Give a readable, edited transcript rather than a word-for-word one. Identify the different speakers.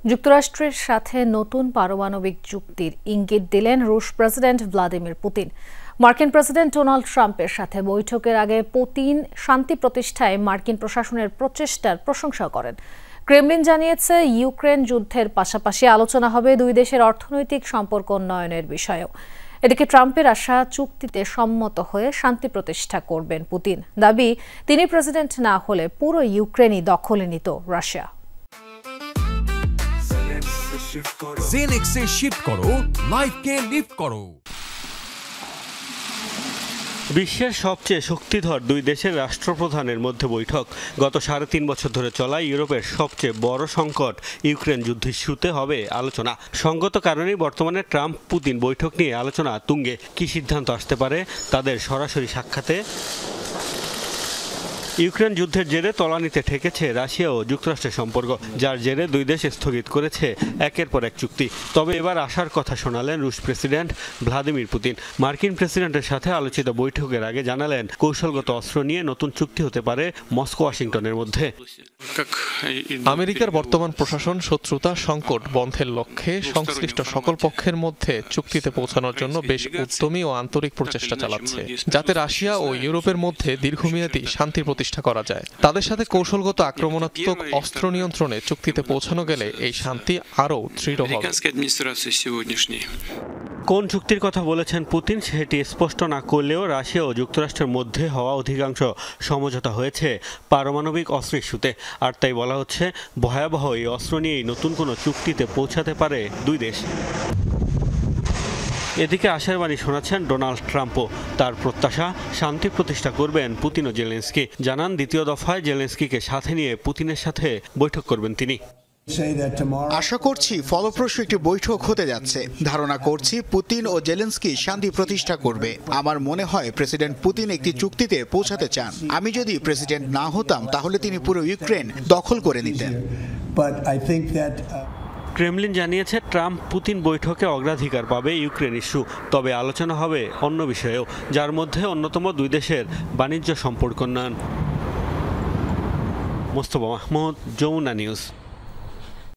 Speaker 1: যুক্তরাষ্ট্রের সাথে নতুন পারমাণবিক চুক্তির ইঙ্গিত দিলেন রুশ প্রেসিডেন্ট ভ্লাদিমির পুতিন। মার্কিন প্রেসিডেন্ট ডোনাল্ড ট্রাম্পের সাথে বৈঠকের আগে পুতিন শান্তি প্রতিষ্ঠায় মার্কিন প্রশাসনের প্রচেষ্টার প্রশংসা করেন। ক্রেমলিন জানিয়েছে, ইউক্রেন যুদ্ধের পাশাপাশি আলোচনা হবে দুই দেশের অর্থনৈতিক সম্পর্ক উন্নয়নের বিষয়েও। এদিকে ট্রাম্পের আশা, চুক্তিতে সম্মত হয়ে শান্তি প্রতিষ্ঠা করবেন পুতিন। দাবি, তিনি প্রেসিডেন্ট না হলে পুরো ইউক্রেনই দখলে নিত রাশিয়া।
Speaker 2: জেনেক্সে শিফট করো, লাইফকে লিফট করো।
Speaker 3: বিশ্বের সবচেয়ে শক্তিধর দুই দেশের রাষ্ট্রপ্রধানের মধ্যে বৈঠক। গত 3.5 বছর ধরে চলা ইউরোপের সবচেয়ে বড় সংকট ইউক্রেন যুদ্ধ ইস্যুতে হবে আলোচনা। সঙ্গত কারণেই বর্তমানে ট্রাম্প পুতিন বৈঠক নিয়ে আলোচনা তুঙ্গে। কি সিদ্ধান্ত আসতে পারে তাদের সরাসরি সাক্ষাতে? ইউক্রেন যুদ্ধের জেরে তলানিতে ঠেকেছে রাশিয়া ও যুক্তরাষ্ট্রের সম্পর্ক, যার জেরে দুই দেশ স্থগিত করেছে একের পর এক চুক্তি। তবে এবার আশার কথা শোনালেন রুশ প্রেসিডেন্ট ভ্লাদিমির পুতিন। মার্কিন প্রেসিডেন্টের সাথে আলোচিত বৈঠকের আগে জানালেন, কৌশলগত অস্ত্র নিয়ে নতুন চুক্তি হতে পারে মস্কো ওয়াশিংটনের মধ্যে।
Speaker 4: আমেরিকার বর্তমান প্রশাসন শত্রুতা সংকট বন্ধের লক্ষ্যে সংশ্লিষ্ট সকল পক্ষের মধ্যে চুক্তিতে পৌঁছানোর জন্য বেশ উদ্যমী ও আন্তরিক প্রচেষ্টা চালাচ্ছে, যাতে রাশিয়া ও ইউরোপের মধ্যে দীর্ঘমেয়াদী শান্তি প্রতিষ্ঠা করা যায়। তাদের সাথে কৌশলগত আক্রমণাত্মক অস্ত্র নিয়ন্ত্রণে চুক্তিতে পৌঁছানো গেলে এই শান্তি আরও দৃঢ় হবে।
Speaker 3: কোন চুক্তির কথা বলেছেন পুতিন সেটি স্পষ্ট না করলেও রাশিয়া ও যুক্তরাষ্ট্রের মধ্যে হওয়া অধিকাংশ সমঝোতা হয়েছে পারমাণবিক অস্ত্র ইস্যুতে। আর তাই বলা হচ্ছে, ভয়াবহ এই অস্ত্র নিয়েই নতুন কোনো চুক্তিতে পৌঁছাতে পারে দুই দেশ। এদিকে আশার বাণী শোনাচ্ছেন ডোনাল্ড ট্রাম্পও। তার প্রত্যাশা, শান্তি প্রতিষ্ঠা করবেন পুতিন ও জেলেনস্কি। জানান, দ্বিতীয় দফায় জেলেনস্কিকে সাথে নিয়ে পুতিনের সাথে বৈঠক করবেন তিনি।
Speaker 5: আশা করছি ফলপ্রসূ একটি বৈঠক হতে যাচ্ছে। ধারণা করছি পুতিন ও জেলেনস্কি শান্তি প্রতিষ্ঠা করবে। আমার মনে হয় প্রেসিডেন্ট পুতিন একটি চুক্তিতে পৌঁছাতে চান। আমি যদি প্রেসিডেন্ট না হতাম তাহলে তিনি পুরো ইউক্রেন দখল করে নিতেন।
Speaker 3: ক্রেমলিন জানিয়েছে, ট্রাম্প পুতিন বৈঠকে অগ্রাধিকার পাবে ইউক্রেন ইস্যু। তবে আলোচনা হবে অন্য বিষয়েও, যার মধ্যে অন্যতম দুই দেশের বাণিজ্য সম্পর্ক উন্নয়ন। মোস্তফা মাহমুদ, যমুনা নিউজ।